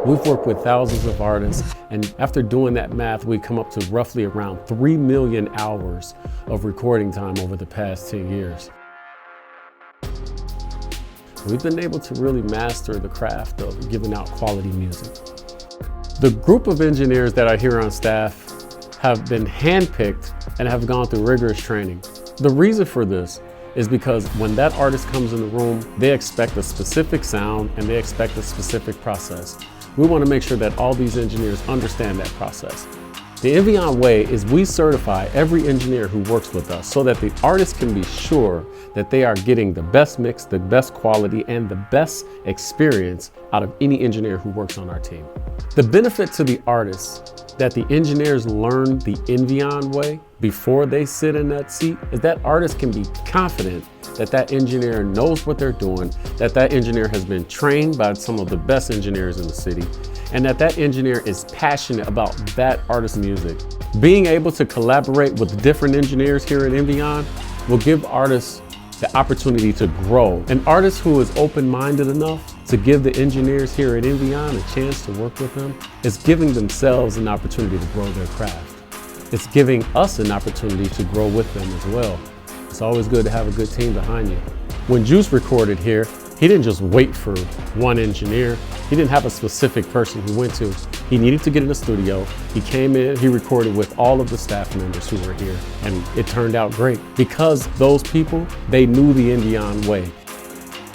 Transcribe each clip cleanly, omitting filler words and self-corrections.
We've worked with thousands of artists, and after doing that math, we come up to roughly around 3 million hours of recording time over the past 10 years. We've been able to really master the craft of giving out quality music. The group of engineers that are here on staff have been handpicked and have gone through rigorous training. The reason for this is because when that artist comes in the room, they expect a specific sound and they expect a specific process. We want to make sure that all these engineers understand that process. The Enviyon Way is we certify every engineer who works with us so that the artist can be sure that they are getting the best mix, the best quality, and the best experience out of any engineer who works on our team. The benefit to the artists that the engineers learn the Enviyon Way before they sit in that seat is that artists can be confident that that engineer knows what they're doing, that that engineer has been trained by some of the best engineers in the city, and that that engineer is passionate about that artist's music. Being able to collaborate with different engineers here at Enviyon will give artists the opportunity to grow. An artist who is open-minded enough to give the engineers here at Enviyon a chance to work with them is giving themselves an opportunity to grow their craft. It's giving us an opportunity to grow with them as well. It's always good to have a good team behind you. When Juice recorded here, he didn't just wait for one engineer. He didn't have a specific person he went to. He needed to get in the studio. He came in, he recorded with all of the staff members who were here, and it turned out great. Because those people, they knew the Enviyon Way.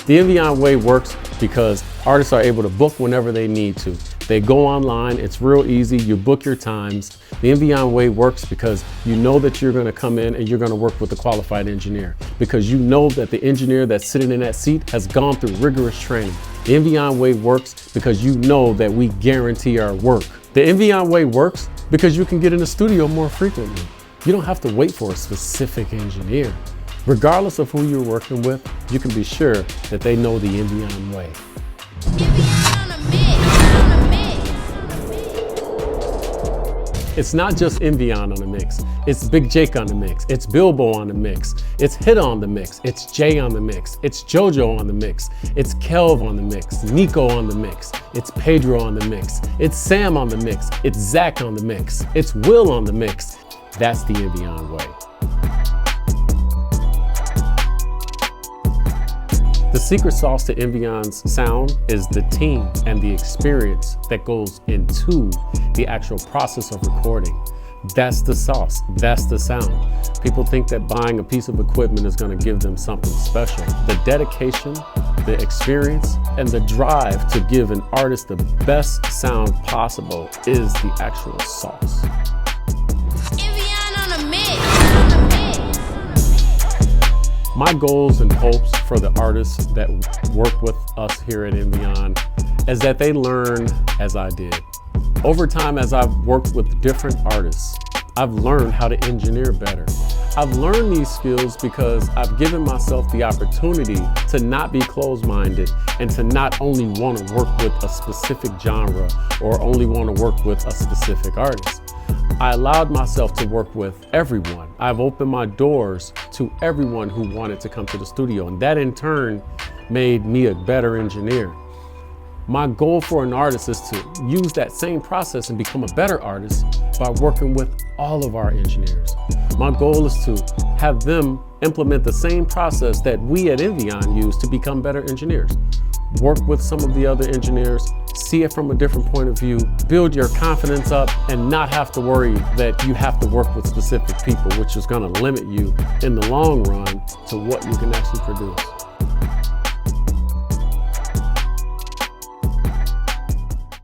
The Enviyon Way works because artists are able to book whenever they need to. They go online, it's real easy, you book your times. The Enviyon Way works because you know that you're gonna come in and you're gonna work with a qualified engineer, because you know that the engineer that's sitting in that seat has gone through rigorous training. The Enviyon Way works because you know that we guarantee our work. The Enviyon Way works because you can get in the studio more frequently. You don't have to wait for a specific engineer. Regardless of who you're working with, you can be sure that they know the Enviyon Way. It's not just Enviyon on the mix. It's Big Jake on the mix. It's Bilbo on the mix. It's Hit on the mix. It's Jay on the mix. It's JoJo on the mix. It's Kelv on the mix. Nico on the mix. It's Pedro on the mix. It's Sam on the mix. It's Zach on the mix. It's Will on the mix. That's the Enviyon Way. The secret sauce to Enviyon's sound is the team and the experience that goes into the actual process of recording. That's the sauce, that's the sound. People think that buying a piece of equipment is going to give them something special. The dedication, the experience, and the drive to give an artist the best sound possible is the actual sauce. My goals and hopes for the artists that work with us here at Enviyon is that they learn as I did. Over time, as I've worked with different artists, I've learned how to engineer better. I've learned these skills because I've given myself the opportunity to not be closed-minded and to not only want to work with a specific genre or only want to work with a specific artist. I allowed myself to work with everyone. I've opened my doors to everyone who wanted to come to the studio, and that in turn made me a better engineer. My goal for an artist is to use that same process and become a better artist by working with all of our engineers. My goal is to have them implement the same process that we at Enviyon use to become better engineers. Work with some of the other engineers, see it from a different point of view, build your confidence up, and not have to worry that you have to work with specific people, which is going to limit you in the long run to what you can actually produce.